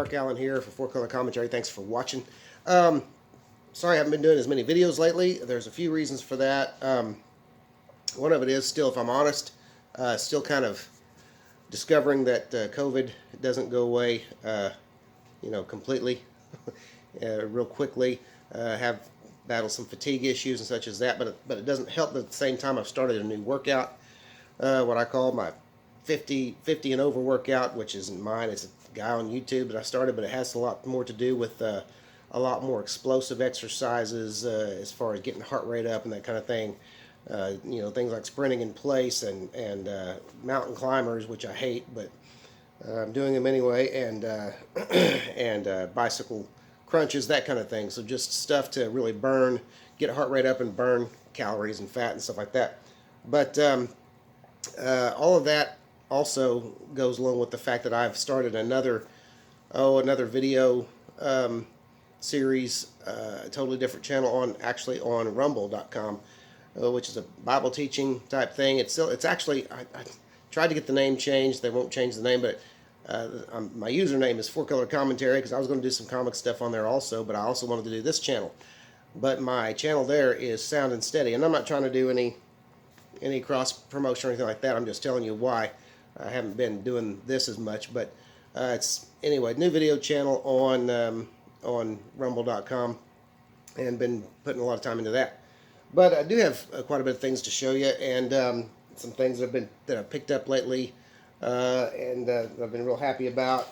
Mark Allen here for 4-Color Commentary. Thanks for watching. Sorry I haven't been doing as many videos lately. There's a few reasons for that. One of it is still, if I'm honest, still kind of discovering that COVID doesn't go away, completely, real quickly. Have battled some fatigue issues and such as that, but it doesn't help that at the same time I've started a new workout, what I call my 50 and over workout, which isn't mine. It's a guy on YouTube that I started, but it has a lot more to do with a lot more explosive exercises as far as getting heart rate up and that kind of thing. Things like sprinting in place and mountain climbers, which I hate, but I'm doing them anyway, and bicycle crunches, that kind of thing. So just stuff to really burn, get heart rate up and burn calories and fat and stuff like that. But all of that also goes along with the fact that I've started another video series, a totally different channel on Rumble.com, which is a Bible teaching type thing. It's actually, I tried to get the name changed. They won't change the name, but my username is 4-Color Commentary, because I was going to do some comic stuff on there also, but I also wanted to do this channel. But my channel there is Sound and Steady, and I'm not trying to do any cross promotion or anything like that. I'm just telling you why I haven't been doing this as much. But it's anyway, new video channel on Rumble.com, and been putting a lot of time into that. But I do have quite a bit of things to show you, and some things that I've picked up lately, and I've been real happy about.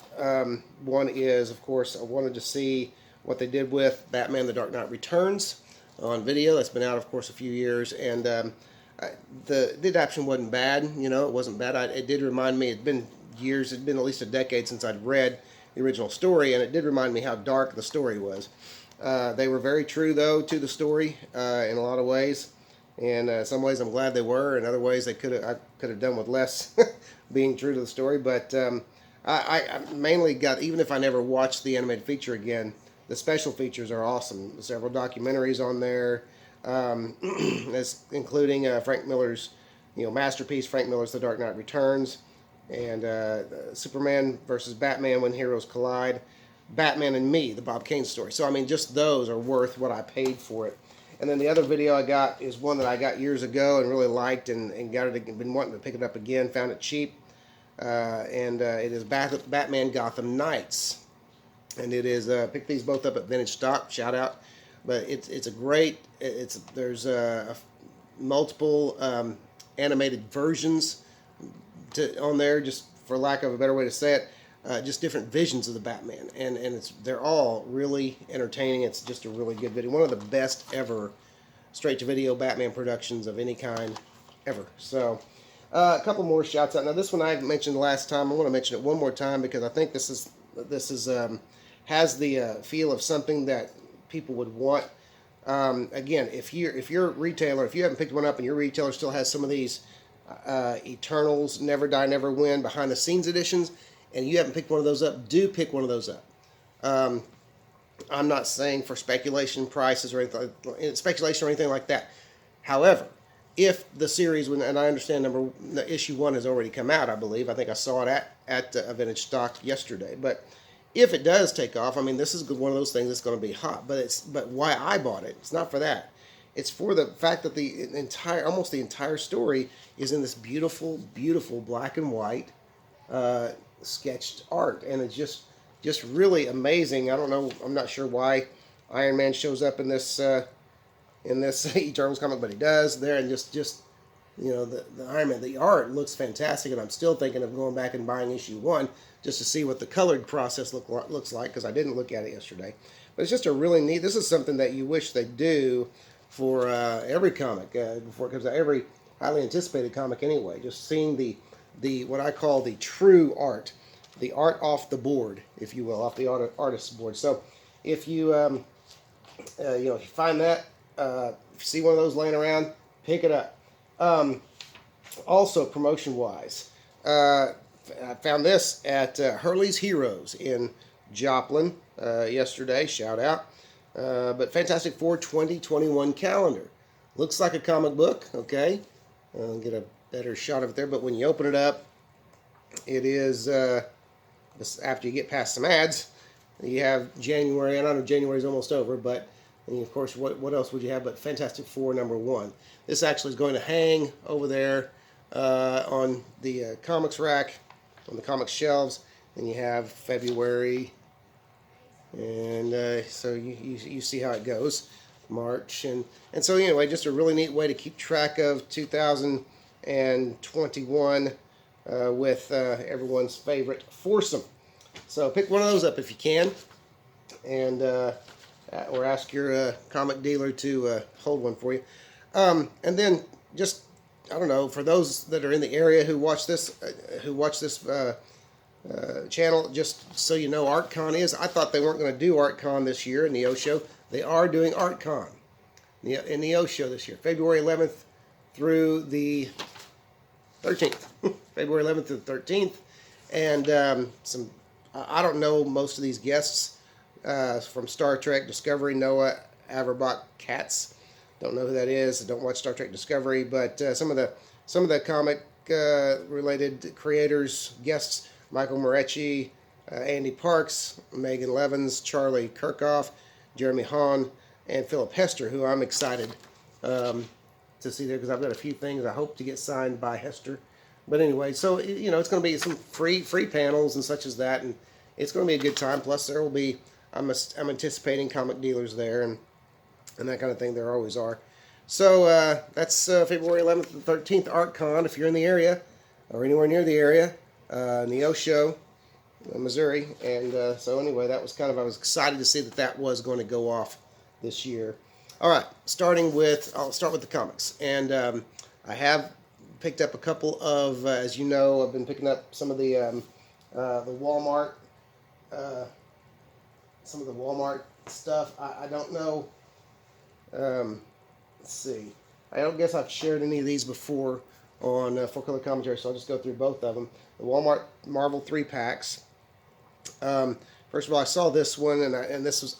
One is, of course, I wanted to see what they did with Batman: The Dark Knight Returns on video. That's been out, of course, a few years, and the adaptation wasn't bad. It wasn't bad. It did remind me. It'd been years. It'd been at least a decade since I'd read the original story, and it did remind me how dark the story was. They were very true, though, to the story in a lot of ways, and some ways I'm glad they were. In other ways, I could have done with less being true to the story. But I mainly got, even if I never watched the animated feature again, the special features are awesome. Several documentaries on there, that's including Frank Miller's masterpiece, Frank Miller's The Dark Knight Returns, and Superman versus Batman: When Heroes Collide, Batman and Me, the Bob Kane story. So I mean, just those are worth what I paid for it. And then the other video I got is one that I got years ago and really liked, and got it, been wanting to pick it up again, found it cheap, and it is Batman Gotham Knights, and it is picked these both up at Vintage Stock, shout out. But it's a great, there's multiple animated versions on there, just for lack of a better way to say it, just different visions of the Batman, and they're all really entertaining. It's just a really good video, one of the best ever straight-to-video Batman productions of any kind ever. So a couple more shouts out. Now this one I mentioned last time. I want to mention it one more time because I think this has the feel of something that people would want. Again, if you're a retailer, if you haven't picked one up and your retailer still has some of these Eternals, Never Die, Never Win behind the scenes editions, and you haven't picked one of those up, do pick one of those up. I'm not saying for speculation prices or anything like that. However, if the series, and I understand issue 1 has already come out, I believe. I think I saw it at a Vintage Stock yesterday. But if it does take off, I mean, this is one of those things that's going to be hot. But why I bought it, it's not for that. It's for the fact that almost the entire story is in this beautiful, beautiful black and white sketched art, and it's just really amazing. I don't know, I'm not sure why Iron Man shows up in this Eternals comic, but he does there, and just the Iron Man, the art looks fantastic, and I'm still thinking of going back and buying issue 1 just to see what the colored process looks like, because I didn't look at it yesterday. But it's just a really neat. This is something that you wish they do for every comic before it comes out, every highly anticipated comic anyway. Just seeing the what I call the true art, the art off the board, if you will, off the artist's board. So if you if you find that, if you see one of those laying around, pick it up. Also, promotion wise, I found this at Hurley's Heroes in Joplin yesterday. Shout out. But Fantastic Four 2021 calendar. Looks like a comic book, okay? I'll get a better shot of it there, but when you open it up, it is, after you get past some ads, You have January, and I know January's almost over, but and of course, what else would you have but Fantastic Four #1? This actually is going to hang over there on the comics rack, on the comics shelves. Then you have February, and so you see how it goes. March, and so anyway, just a really neat way to keep track of 2021 with everyone's favorite foursome. So pick one of those up if you can, and or ask your comic dealer to hold one for you. And then just, I don't know, for those that are in the area who watch this channel, just so you know, ArtCon is. I thought they weren't going to do ArtCon this year in the O Show. They are doing ArtCon in the O Show this year, February 11th through the 13th. February 11th to the 13th. And I don't know most of these guests from Star Trek Discovery, Noah Averbach Katz. Don't know who that is. I don't watch Star Trek Discovery, but some of the comic related creators, guests, Michael Morecci, Andy Parks, Megan Levins, Charlie Kirkhoff, Jeremy Hahn, and Philip Hester, who I'm excited to see there because I've got a few things I hope to get signed by Hester. But anyway, so you know, it's going to be some free panels and such as that, and it's going to be a good time. Plus, there will be I'm anticipating comic dealers there and that kind of thing. There always are. So that's February 11th and 13th, ArtCon. If you're in the area or anywhere near the area, in the O Show, Missouri, and so anyway, that was I was excited to see that was going to go off this year. All right, I'll start with the comics, and I have picked up a couple of, as you know, I've been picking up some of the Walmart, stuff. I don't know. Let's see. I don't guess I've shared any of these before on Full Color Commentary, so I'll just go through both of them. The Walmart Marvel 3-packs. First of all, I saw this one, and this was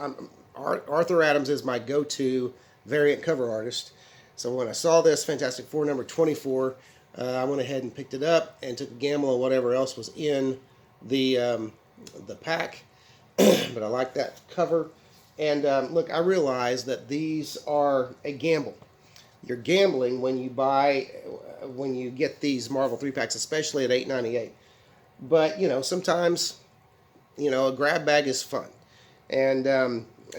Arthur Adams is my go-to variant cover artist. So when I saw this Fantastic Four #24, I went ahead and picked it up and took a gamble on whatever else was in the pack. But I like that cover. And look, I realize that these are a gamble. You're gambling when you get these Marvel 3-packs, especially at $8.98. But you know, sometimes a grab bag is fun. And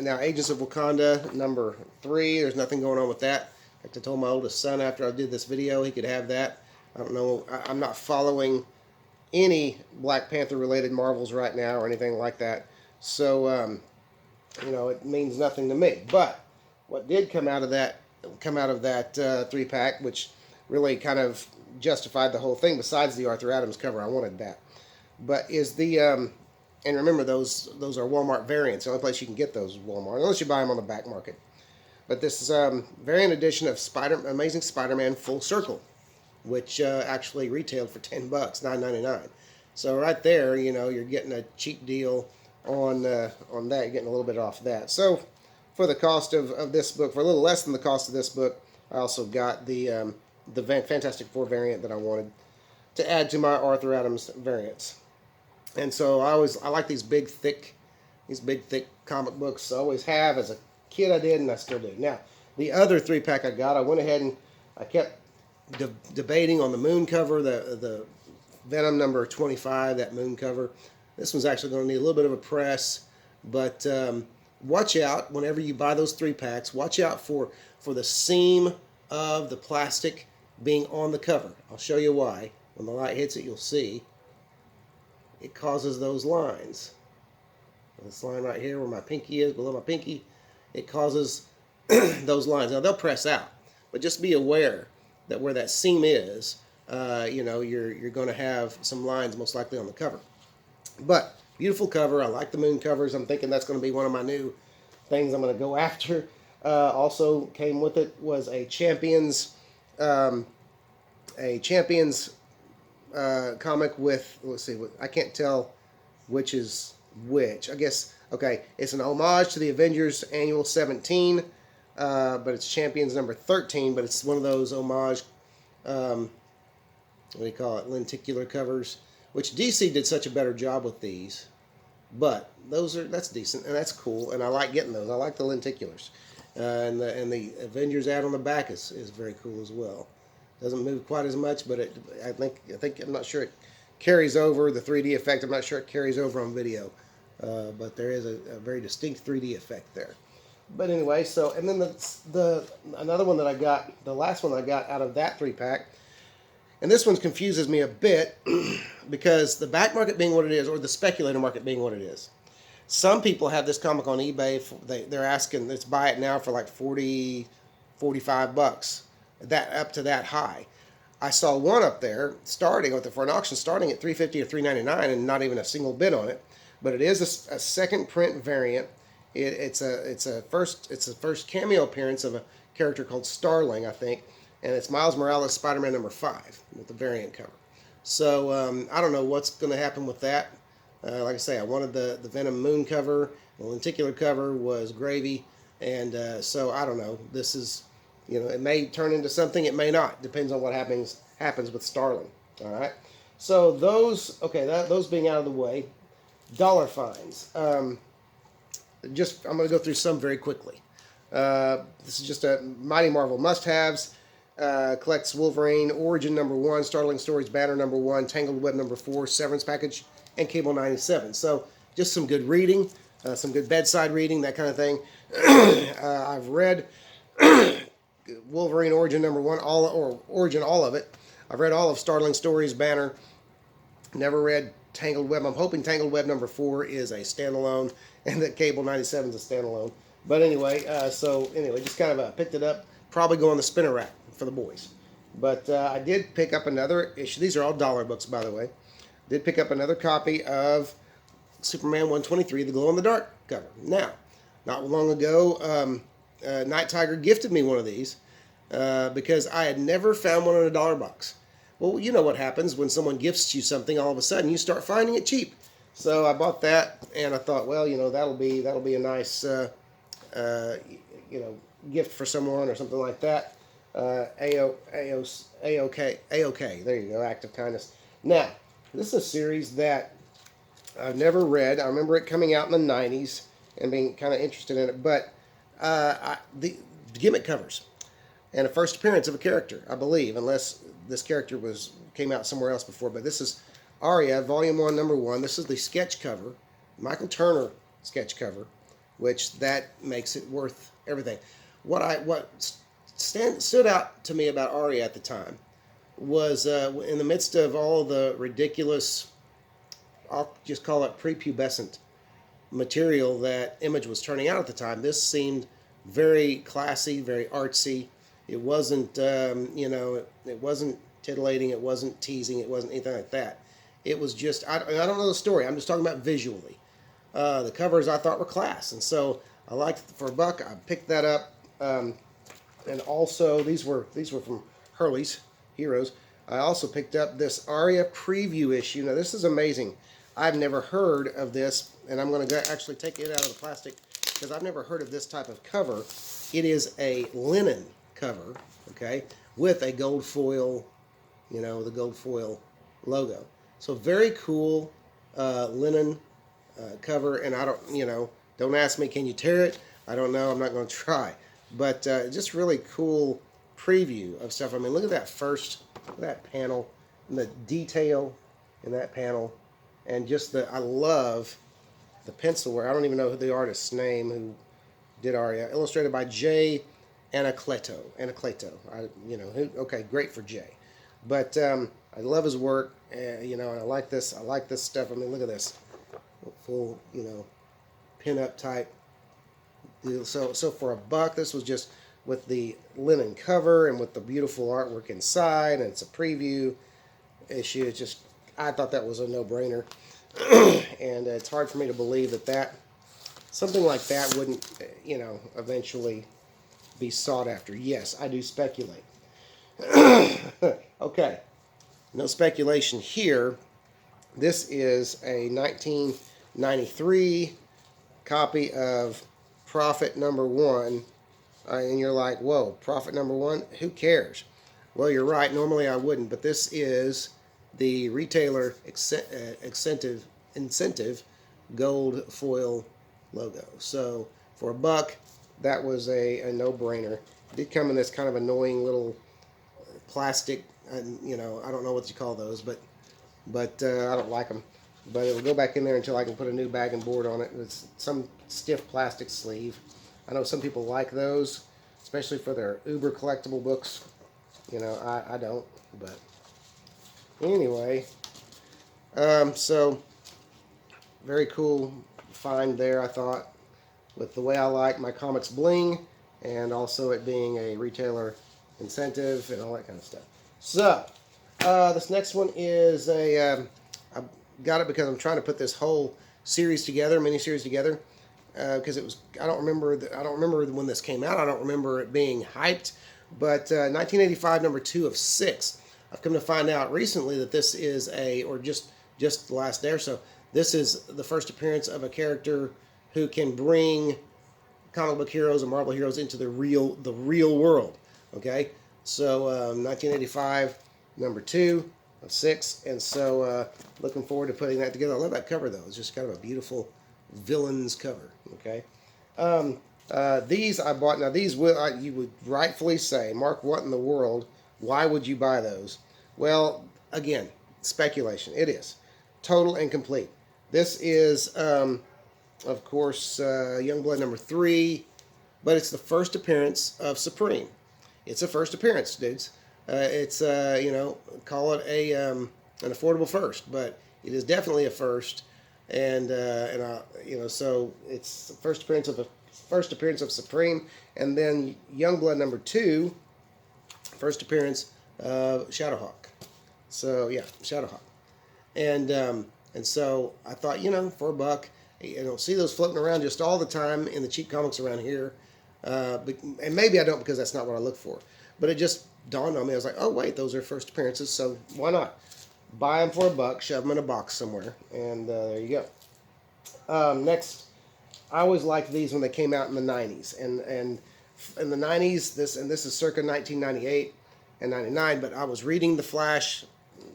now Agents of Wakanda #3. There's nothing going on with that. I told my oldest son after I did this video he could have that. I don't know. I'm not following any Black Panther related Marvels right now or anything like that. So it means nothing to me. But what did come out of that 3-pack, which really kind of justified the whole thing, besides the Arthur Adams cover, I wanted that, but is the and remember, those are Walmart variants. The only place you can get those is Walmart, unless you buy them on the back market. But this is variant edition of Amazing Spider-Man Full Circle, which actually retailed for $10, $9.99. So right there, you're getting a cheap deal on that. You're getting a little bit off that. So for the cost of this book, for a little less than the cost of this book, I also got the Fantastic Four variant that I wanted to add to my Arthur Adams variants. And so I like these big thick comic books. I always have. As a kid I did, and I still do. Now, the other 3-pack I got, I went ahead and I kept debating on the Moon cover, the Venom #25, that Moon cover. This one's actually going to need a little bit of a press, but watch out whenever you buy those 3-packs. Watch out for the seam of the plastic being on the cover. I'll show you why. When the light hits it, you'll see. It causes those lines. This line right here where my pinky is, below my pinky, it causes those lines. Now, they'll press out, but just be aware that where that seam is, you're going to have some lines most likely on the cover. But beautiful cover. I like the Moon covers. I'm thinking that's going to be one of my new things I'm going to go after. Also came with it was a Champions comic with, let's see, I can't tell which is which. I guess, okay, it's an homage to the Avengers Annual 17, but it's Champions #13, but it's one of those homage, what do you call it, lenticular covers, which DC did such a better job with these. But that's decent and that's cool, and I like getting those. I like the lenticulars, and the Avengers ad on the back is very cool as well. Doesn't move quite as much, but I think I'm not sure it carries over the 3D effect. I'm not sure it carries over on video, but there is a very distinct 3D effect there. But anyway, so and then the another one that I got, the last one I got out of that 3-pack. And this one confuses me a bit because the back market being what it is, or the speculator market being what it is. Some people have this comic on eBay. They're asking, let's buy it now for like 40, 45 bucks. That up to that high. I saw one up there starting for an auction starting at $350 or $399 and not even a single bid on it. But it is a second print variant. It's a first cameo appearance of a character called Starling, I think. And it's Miles Morales Spider-Man number 5 with the variant cover. So I don't know what's going to happen with that. Like I say, I wanted the Venom Moon cover. The lenticular cover was gravy. And so I don't know. This is, it may turn into something. It may not. Depends on what happens with Starling. All right. So those being out of the way, dollar finds. I'm going to go through some very quickly. This is just a Mighty Marvel must-haves. Collects Wolverine Origin number 1, Startling Stories Banner number 1, Tangled Web number 4, Severance Package, and Cable 97. So just some good reading, some good bedside reading, that kind of thing. I've read Wolverine Origin number 1, Origin, all of it. I've read all of Startling Stories Banner. Never read Tangled Web. I'm hoping Tangled Web number 4 is a standalone, and that Cable 97 is a standalone. But anyway, just kind of picked it up. Probably go on the spinner rack for the boys. But I did pick up another issue. These are all dollar books, by the way. Did pick up another copy of Superman 123, the glow-in-the-dark cover. Now, not long ago, Night Tiger gifted me one of these because I had never found one in a dollar box. Well, you know what happens when someone gifts you something. All of a sudden, you start finding it cheap. So I bought that, and I thought, well, that'll be a nice, gift for someone or something like that. A-OK. There you go, Act of Kindness. Now, this is a series that I've never read. I remember it coming out in the 90s and being kind of interested in it, but the gimmick covers and a first appearance of a character, I believe, unless this character came out somewhere else before. But this is Aria, Volume 1, Number 1. This is the sketch cover, Michael Turner sketch cover, which that makes it worth everything. What stood out to me about Aria at the time was in the midst of all the ridiculous, I'll just call it prepubescent material that Image was turning out at the time, this seemed very classy, very artsy. It wasn't, it wasn't titillating, it wasn't teasing, it wasn't anything like that. It was just, I don't know the story, I'm just talking about visually. The covers I thought were class, and so I liked it for $1. I picked that up. And also, these were from Hurley's Heroes. I also picked up this Aria Preview issue. Now, this is amazing. I've never heard of this, and I'm going to actually take it out of the plastic because I've never heard of this type of cover. It is a linen cover, okay, with a gold foil, the gold foil logo. So very cool linen cover, and I don't ask me, can you tear it? I don't know. I'm not going to try. But just really cool preview of stuff. I mean, look at that panel, and the detail in that panel, and just I love the pencil work. I don't even know the artist's name who did Aria. Illustrated by Jay Anacleto. Okay, great for Jay. But I love his work, and I like this. I like this stuff. I mean, look at this, full, pin-up type. So for $1, this was just with the linen cover and with the beautiful artwork inside, and it's a preview issue. It's just, I thought that was a no-brainer, and it's hard for me to believe that something like that wouldn't, eventually be sought after. Yes, I do speculate. Okay, no speculation here. This is a 1993 copy of Prophet number 1, and you're like, whoa, Prophet number 1? Who cares? Well, you're right. Normally I wouldn't, but this is the retailer incentive gold foil logo. So for $1, that was a no-brainer. It did come in this kind of annoying little plastic, you know, I don't know what you call those, but I don't like them. But it'll go back in there until I can put a new bag and board on it. It's some stiff plastic sleeve. I know some people like those, especially for their uber collectible books. You know, I don't, but anyway. So, very cool find there, I thought, with the way I like my comics bling, and also it being a retailer incentive and all that kind of stuff. So, this next one is I got it because I'm trying to put this whole series together, mini-series together, because it was, I don't remember when this came out. I don't remember it being hyped, but 1985, number 2 of 6. I've come to find out recently that this is or just the last day or so, this is the first appearance of a character who can bring comic book heroes and Marvel heroes into the real world. Okay, so 1985, number 2 of 6, and so looking forward to putting that together. I love that cover though; it's just kind of a beautiful villains cover. Okay, these I bought. Now these you would rightfully say, Mark, what in the world? Why would you buy those? Well, again, speculation. It is total and complete. This is, of course, Youngblood number 3, but it's the first appearance of Supreme. It's a first appearance, dudes. It's you know, call it an affordable first, but it is definitely a first, and you know, so it's the first appearance of Supreme, and then Youngblood number 2, first appearance of Shadowhawk. So yeah, Shadowhawk, and so I thought, you know, for $1, you don't see those floating around just all the time in the cheap comics around here, and maybe I don't because that's not what I look for. But it just dawned on me. I was like, oh wait, those are first appearances, so why not buy them for $1, shove them in a box somewhere, and there you go. Next, I always liked these when they came out in the '90s, and in the '90s, this is circa 1998 and '99. But I was reading The Flash,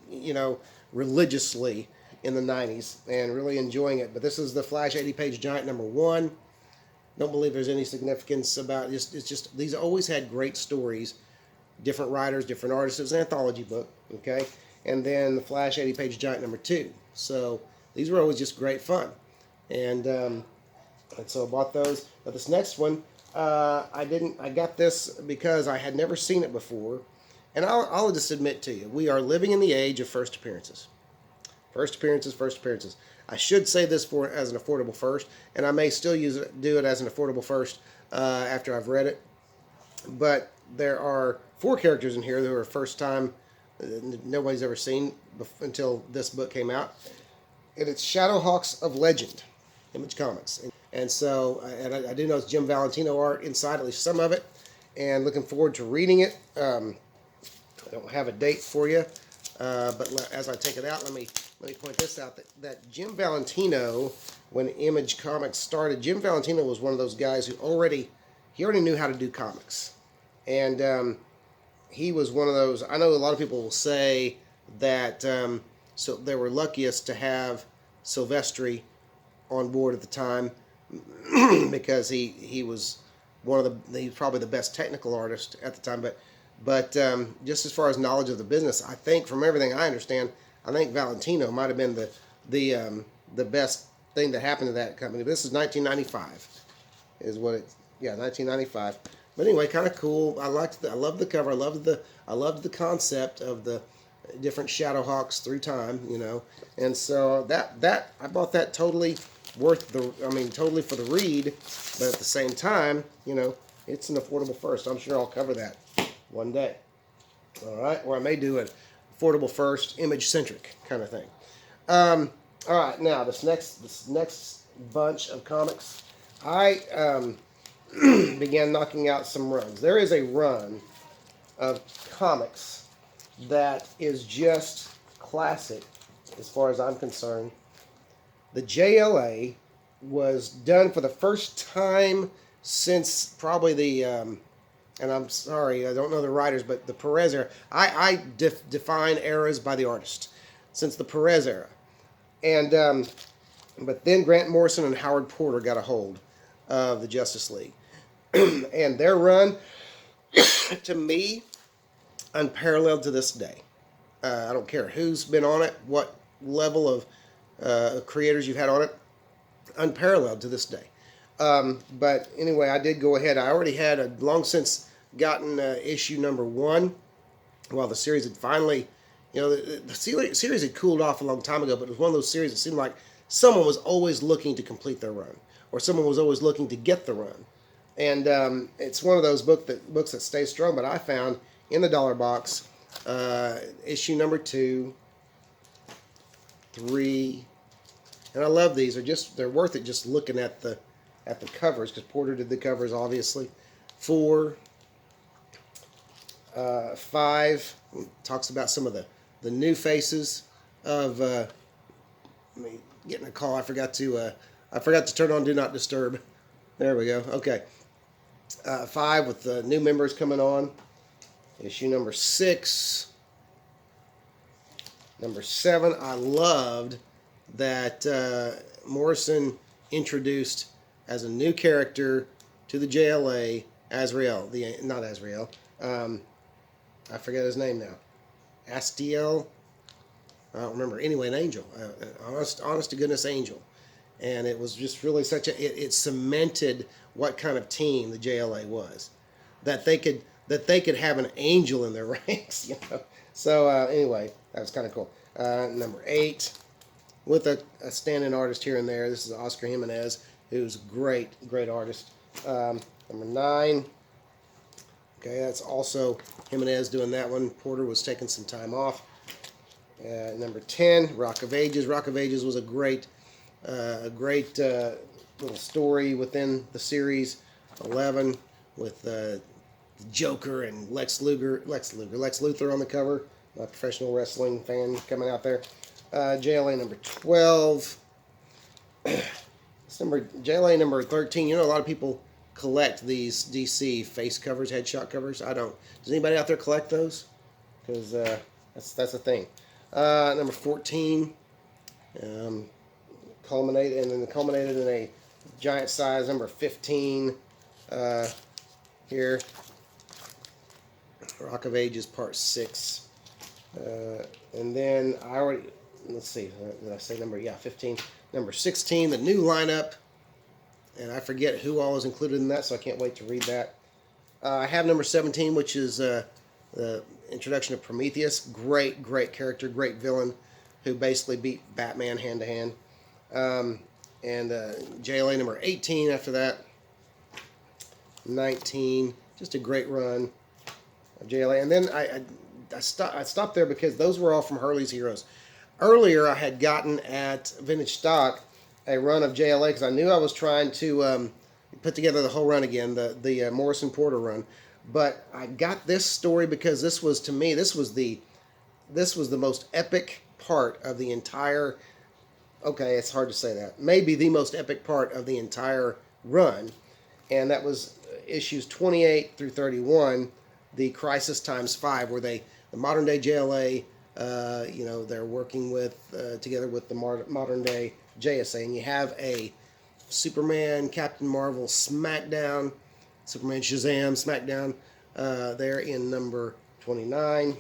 you know, religiously in the '90s and really enjoying it. But this is The Flash 80-page giant number 1. Don't believe there's any significance about it. It's just these always had great stories, different writers, different artists. It was an anthology book, okay? And then The Flash 80-page giant number 2. So these were always just great fun, and so I bought those. But this next one, I got this because I had never seen it before, and I'll just admit to you, we are living in the age of first appearances. First appearances. I should say this as an affordable first, and I may still do it as an affordable first after I've read it. But there are 4 characters in here who are first time, nobody's ever seen until this book came out, and it's Shadowhawks of Legend, Image Comics. And so, I do know it's Jim Valentino art inside, at least some of it, and looking forward to reading it. I don't have a date for you, but as I take it out, let me point this out, that Jim Valentino, when Image Comics started, Jim Valentino was one of those guys who already knew how to do comics. And he was one of those, I know a lot of people will say that so they were luckiest to have Silvestri on board at the time because he was he's probably the best technical artist at the time, but just as far as knowledge of the business, I think from everything I understand, I think Valentino might have been the best thing that happened to that company. This is 1995, is what it. Yeah, 1995. But anyway, kind of cool. I love the cover. I loved the concept of the different Shadowhawks through time. You know, and so that I bought that totally totally for the read. But at the same time, you know, it's an affordable first. I'm sure I'll cover that one day. All right, or I may do an affordable first, image-centric kind of thing. All right, now this next bunch of comics, I began knocking out some runs. There is a run of comics that is just classic as far as I'm concerned. The JLA was done for the first time since probably the and I'm sorry, I don't know the writers, but the Perez era. I define eras by the artist. Since the Perez era. And But then Grant Morrison and Howard Porter got a hold of the Justice League. And their run, to me, unparalleled to this day. I don't care who's been on it, what level of creators you've had on it, unparalleled to this day. But anyway, I did go ahead. I already had a long since gotten issue number 1. While the series had finally, the series had cooled off a long time ago, but it was one of those series that seemed like someone was always looking to complete their run, or someone was always looking to get the run. And it's one of those books that stay strong. But I found in the dollar box issue number 2, 3, and I love these. They're worth it just looking at the covers, because Porter did the covers, obviously. 4, 5 talks about some of the new faces of. Let me getting a call. I forgot to turn on Do Not Disturb. There we go. Okay. 5 with the new members coming on. Issue number 6. Number 7. I loved that Morrison introduced as a new character to the JLA Azrael. Not Azrael. I forget his name now. Astiel. I don't remember. Anyway, an angel. Honest to goodness angel. And it was just really it cemented what kind of team the JLA was. That they could have an angel in their ranks, So anyway, that was kind of cool. Number 8, with a stand-in artist here and there. This is Oscar Jimenez, who's a great artist. Number 9. Okay, that's also Jimenez doing that one. Porter was taking some time off. Number 10, Rock of Ages. Rock of Ages was a great little story within the series. 11 with the Joker and Lex Luthor on the cover. A professional wrestling fan coming out there. JLA number 12. JLA number 13. A lot of people collect these DC face covers, headshot covers. I don't. Does anybody out there collect those? Because that's a thing. Number 14. Culminated in a giant size. Number 15. Here. Rock of Ages Part 6. And then let's see, did I say number? Yeah, 15. Number 16, the new lineup. And I forget who all is included in that, so I can't wait to read that. I have number 17, which is the introduction of Prometheus. Great character, great villain, who basically beat Batman hand to hand. And JLA number 18 after that. 19, just a great run of JLA. And then I stopped there because those were all from Hurley's Heroes. Earlier, I had gotten at Vintage Stock a run of JLA because I knew I was trying to put together the whole run again, the Morrison Porter run. But I got this story because this was the most epic part of the entire. Okay, it's hard to say that. Maybe the most epic part of the entire run, and that was issues 28 through 31, the Crisis times 5, where the modern day JLA, they're working together with the modern day JSA, and you have a Superman, Captain Marvel, SmackDown, Superman, Shazam, SmackDown, there in number 29.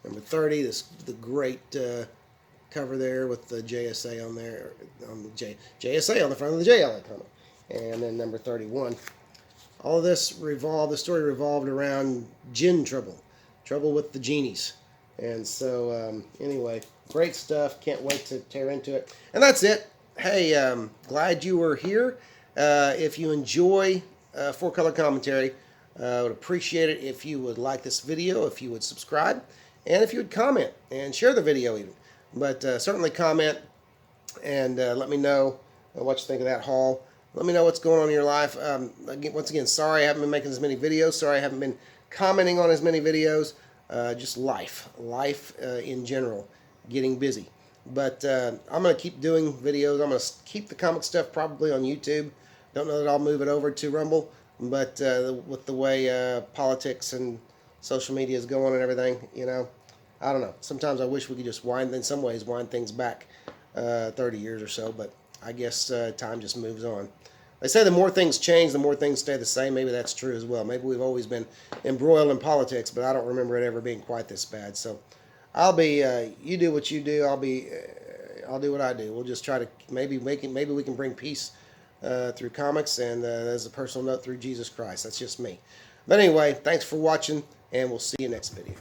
Number 30, the great cover there with the JSA on there, on the JSA on the front of the JLA comic. And then number 31. All of this the story revolved around Jinn trouble with the genies. And so, anyway, great stuff. Can't wait to tear into it. And that's it. Hey, glad you were here. If you enjoy 4-Color Commentary, I would appreciate it if you would like this video, if you would subscribe, and if you would comment and share the video even. But certainly comment and let me know what you think of that haul. Let me know what's going on in your life. Once again, sorry I haven't been making as many videos. Sorry I haven't been commenting on as many videos. Just life in general, getting busy. But I'm going to keep doing videos. I'm going to keep the comic stuff probably on YouTube. Don't know that I'll move it over to Rumble, but with the way politics and social media is going and everything, I don't know. Sometimes I wish we could just wind things back 30 years or so, but I guess time just moves on. They say the more things change, the more things stay the same. Maybe that's true as well. Maybe we've always been embroiled in politics, but I don't remember it ever being quite this bad. So I'll be, you do what you do. I'll do what I do. We'll just try to maybe we can bring peace through comics and as a personal note through Jesus Christ. That's just me. But anyway, thanks for watching, and we'll see you next video.